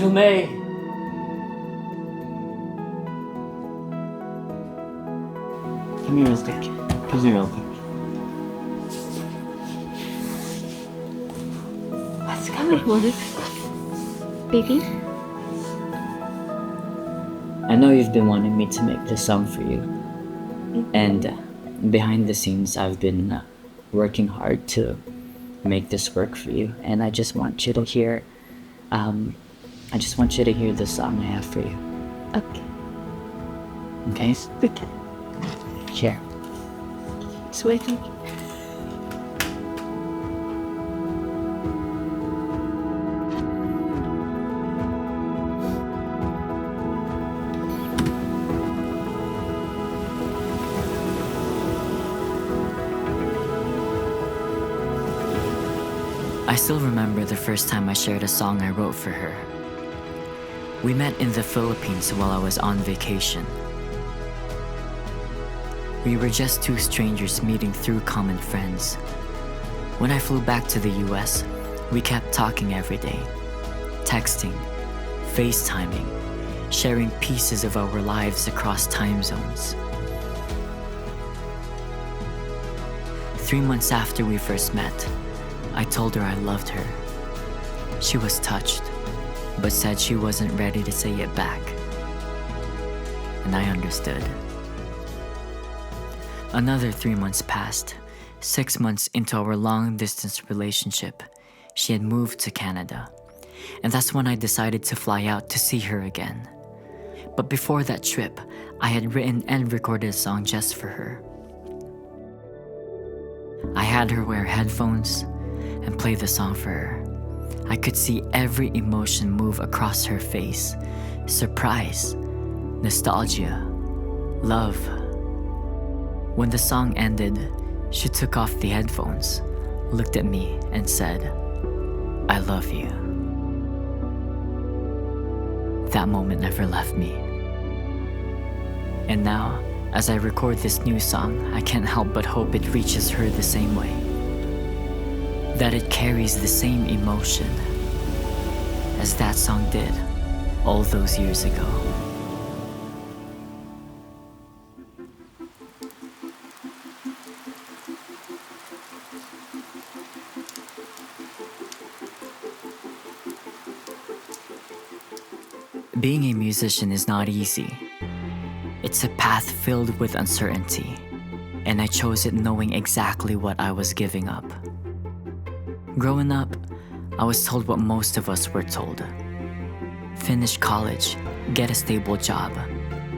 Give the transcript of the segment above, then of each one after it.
Jume! Come here real quick. Come here real quick. What's coming, Mother? Baby? I know you've been wanting me to make this song for you. And behind the scenes, I've been working hard to make this work for you. And I just want you to hear, the song I have for you. Okay. Okay? Okay. Here. It's waiting. I still remember the first time I shared a song I wrote for her. We met in the Philippines while I was on vacation. We were just two strangers meeting through common friends. When I flew back to the US, we kept talking every day, texting, FaceTiming, sharing pieces of our lives across time zones. 3 months after we first met, I told her I loved her. She was touched, but said she wasn't ready to say it back. And I understood. Another 3 months passed. 6 months into our long-distance relationship, she had moved to Canada. And that's when I decided to fly out to see her again. But before that trip, I had written and recorded a song just for her. I had her wear headphones and play the song for her. I could see every emotion move across her face. Surprise, nostalgia, love. When the song ended, she took off the headphones, looked at me, and said, "I love you." That moment never left me. And now, as I record this new song, I can't help but hope it reaches her the same way. That it carries the same emotion as that song did all those years ago. Being a musician is not easy. It's a path filled with uncertainty, and I chose it knowing exactly what I was giving up. Growing up, I was told what most of us were told. Finish college, get a stable job,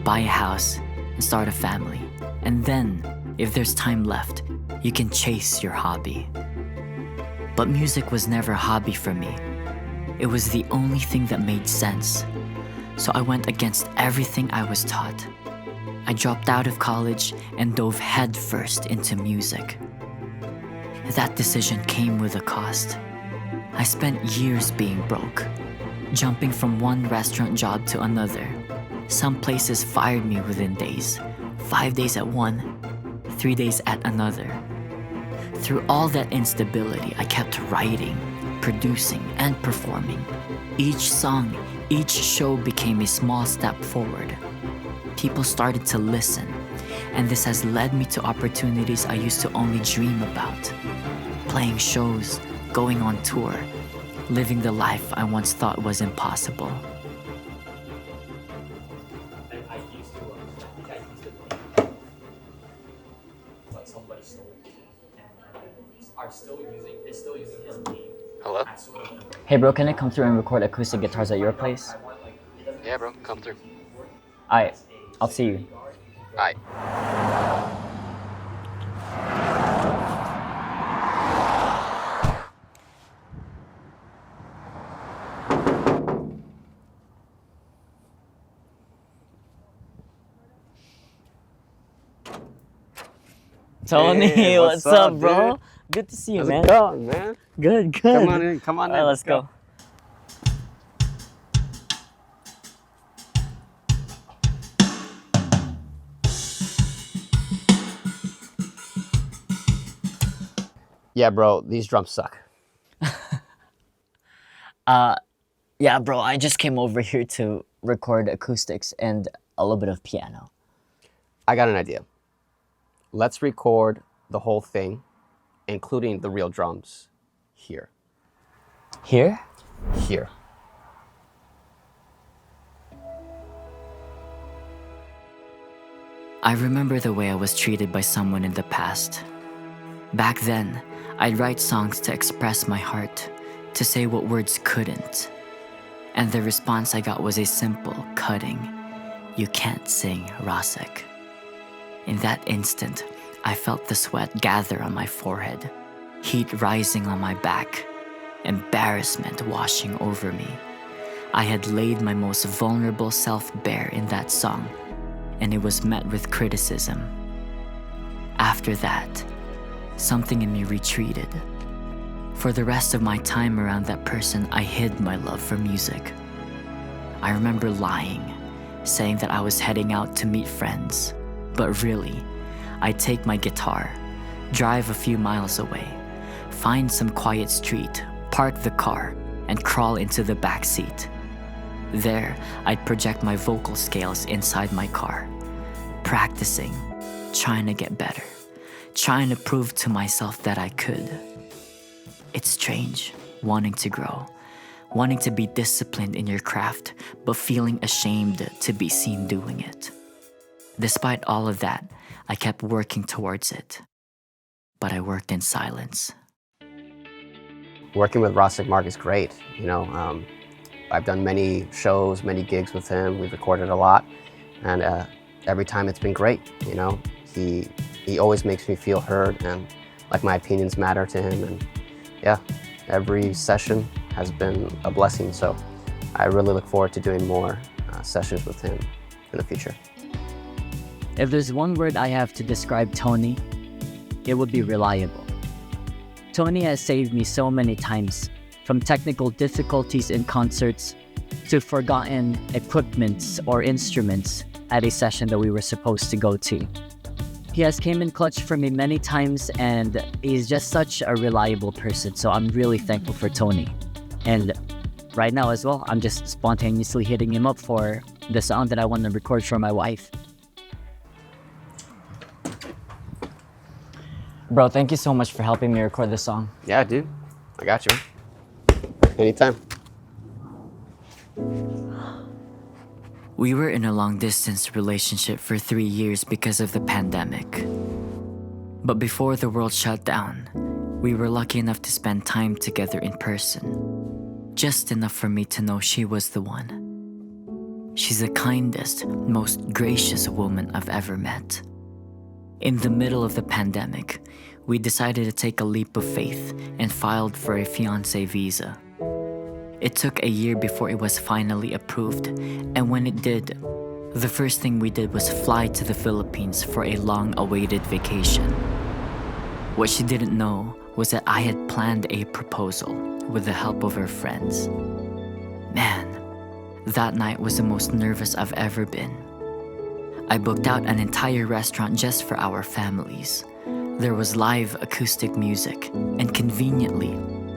buy a house, and start a family. And then, if there's time left, you can chase your hobby. But music was never a hobby for me. It was the only thing that made sense. So I went against everything I was taught. I dropped out of college and dove headfirst into music. That decision came with a cost. I spent years being broke, jumping from one restaurant job to another. Some places fired me within days, 5 days at one, 3 days at another. Through all that instability, I kept writing, producing, and performing. Each song, each show became a small step forward. People started to listen, and this has led me to opportunities I used to only dream about. Playing shows, going on tour, living the life I once thought was impossible. Hello? Hey bro, can I come through and record acoustic guitars at your place? Yeah, bro, come through. Alright, I'll see you. Alright. Tony, Hey, what's what's up, up, bro? dude? Good to see you, How's man. it going, man? Good. Come on in, come on in. Alright, let's go. Yeah, bro, these drums suck. Yeah, bro, I just came over here to record acoustics and a little bit of piano. I got an idea. Let's record the whole thing, including the real drums, here. Here? Here. I remember the way I was treated by someone in the past. Back then, I'd write songs to express my heart, to say what words couldn't. And the response I got was a simple, cutting, "You can't sing, Rasec." In that instant, I felt the sweat gather on my forehead, heat rising on my back, embarrassment washing over me. I had laid my most vulnerable self bare in that song, and it was met with criticism. After that, something in me retreated. For the rest of my time around that person, I hid my love for music. I remember lying, saying that I was heading out to meet friends, but really, I'd take my guitar, drive a few miles away, find some quiet street, park the car, and crawl into the back seat. There, I'd project my vocal scales inside my car, practicing, trying to get better, trying to prove to myself that I could. It's strange, wanting to grow, wanting to be disciplined in your craft, but feeling ashamed to be seen doing it. Despite all of that, I kept working towards it. But I worked in silence. Working with Rasec Marc is great. I've done many shows, many gigs with him. We've recorded a lot, and every time it's been great. He always makes me feel heard, and like my opinions matter to him. And yeah, every session has been a blessing. So I really look forward to doing more sessions with him in the future. If there's one word I have to describe Tony, it would be reliable. Tony has saved me so many times, from technical difficulties in concerts to forgotten equipments or instruments at a session that we were supposed to go to. He has came in clutch for me many times, and he's just such a reliable person, so I'm really thankful for Tony. And right now as well, I'm just spontaneously hitting him up for the song that I want to record for my wife. Bro, thank you so much for helping me record this song. Yeah, dude, I got you. Anytime. We were in a long-distance relationship for 3 years because of the pandemic. But before the world shut down, we were lucky enough to spend time together in person. Just enough for me to know she was the one. She's the kindest, most gracious woman I've ever met. In the middle of the pandemic, we decided to take a leap of faith and filed for a fiancé visa. It took a year before it was finally approved, and when it did, the first thing we did was fly to the Philippines for a long-awaited vacation. What she didn't know was that I had planned a proposal with the help of her friends. Man, that night was the most nervous I've ever been. I booked out an entire restaurant just for our families. There was live acoustic music, and conveniently,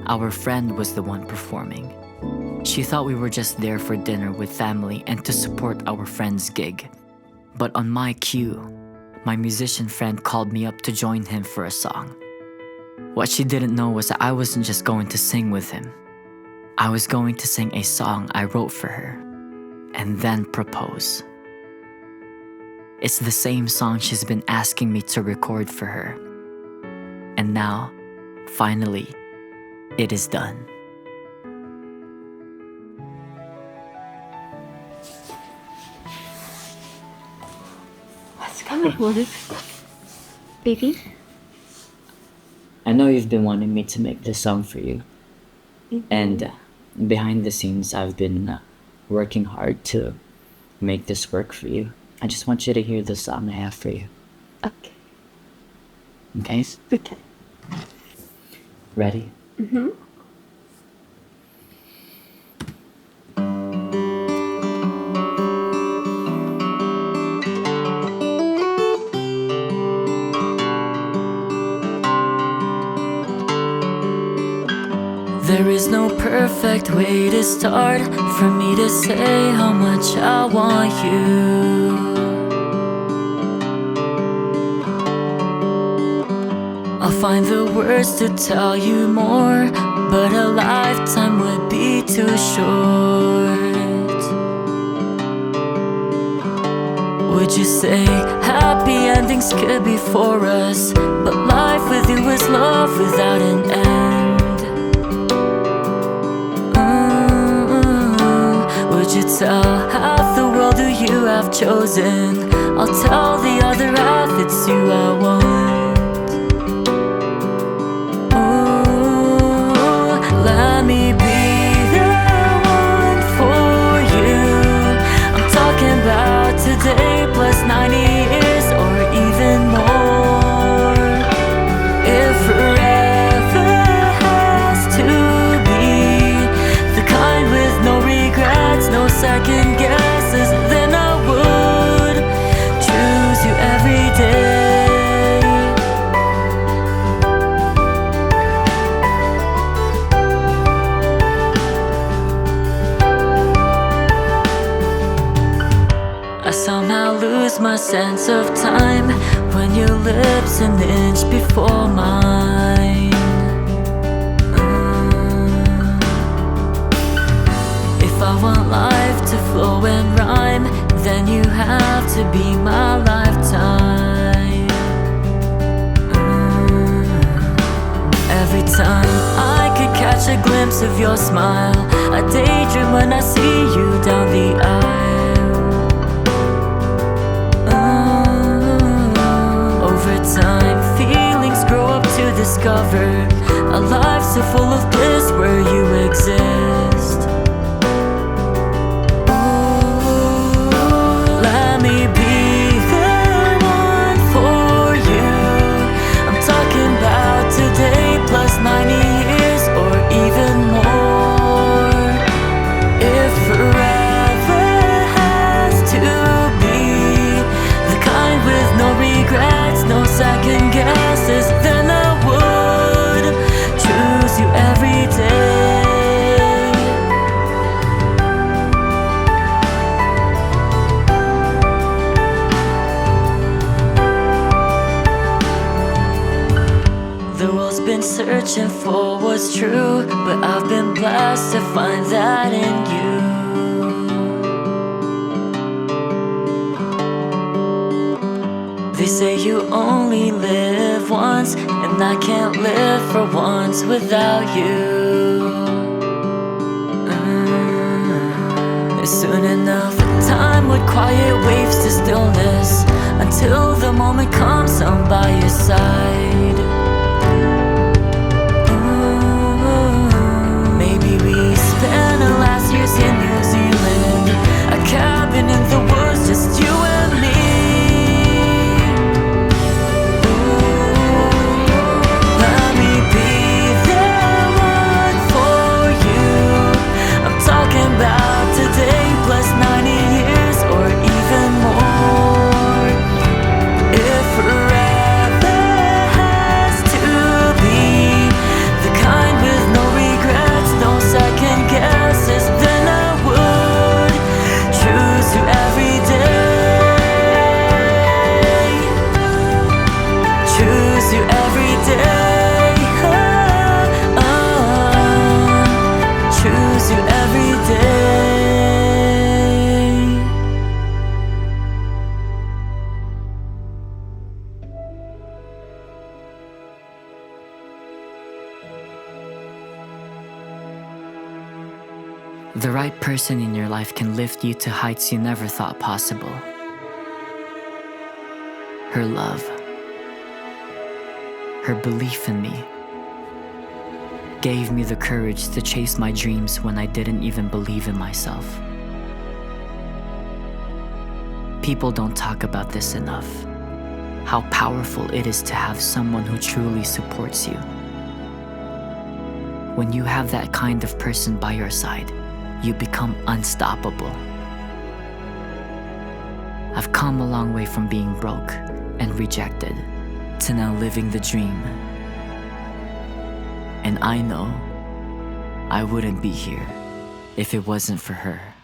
our friend was the one performing. She thought we were just there for dinner with family and to support our friend's gig. But on my cue, my musician friend called me up to join him for a song. What she didn't know was that I wasn't just going to sing with him. I was going to sing a song I wrote for her, and then propose. It's the same song she's been asking me to record for her. And now, finally, it is done. What's coming, Marc? Baby? I know you've been wanting me to make this song for you. And behind the scenes, I've been working hard to make this work for you. I just want you to hear the song I have for you. Okay. Okay? Okay. Ready? Mm-hmm. There is no perfect way to start for me to say how much I want you. I'll find the words to tell you more, but a lifetime would be too short. Would you say happy endings could be for us, but life with you is love without an end? Would you tell half the world who you have chosen? I'll tell the other half it's you I want. Ooh, let me be the one for you. I'm talking about today plus 90 years or even more. If forever has to be the kind with no regrets, no second guesses, then I would choose you every day. I somehow lose my sense of time when your lips an inch before mine. If I want life to flow and rhyme, then you have to be my lifetime. Every time I could catch a glimpse of your smile, I daydream when I see you down the aisle. Over time, feelings grow up to discover a life so full of bliss where you exist. Let me be the one for you. I'm talking about today plus 90 years or even more. If forever has to be the kind with no regrets, no second guesses, then I would choose you every day. The world's been searching for what's true, but I've been blessed to find that in you. They say you only live once, and I can't live for once without you. Soon enough, time would quiet waves to stillness until the moment comes I'm by your side. Maybe we spent our last years in New Zealand, a cabin in the woods, just you and me. Let me be the one for you. I'm talking about today plus 90 years or even more. If forever has to be the kind with no regrets, no second guesses, then I would choose you every day. Choose you every day. Choose you every day. The right person in your life can lift you to heights you never thought possible. Her love, her belief in me, gave me the courage to chase my dreams when I didn't even believe in myself. People don't talk about this enough, how powerful it is to have someone who truly supports you. When you have that kind of person by your side, you become unstoppable. I've come a long way from being broke and rejected to now living the dream. And I know I wouldn't be here if it wasn't for her.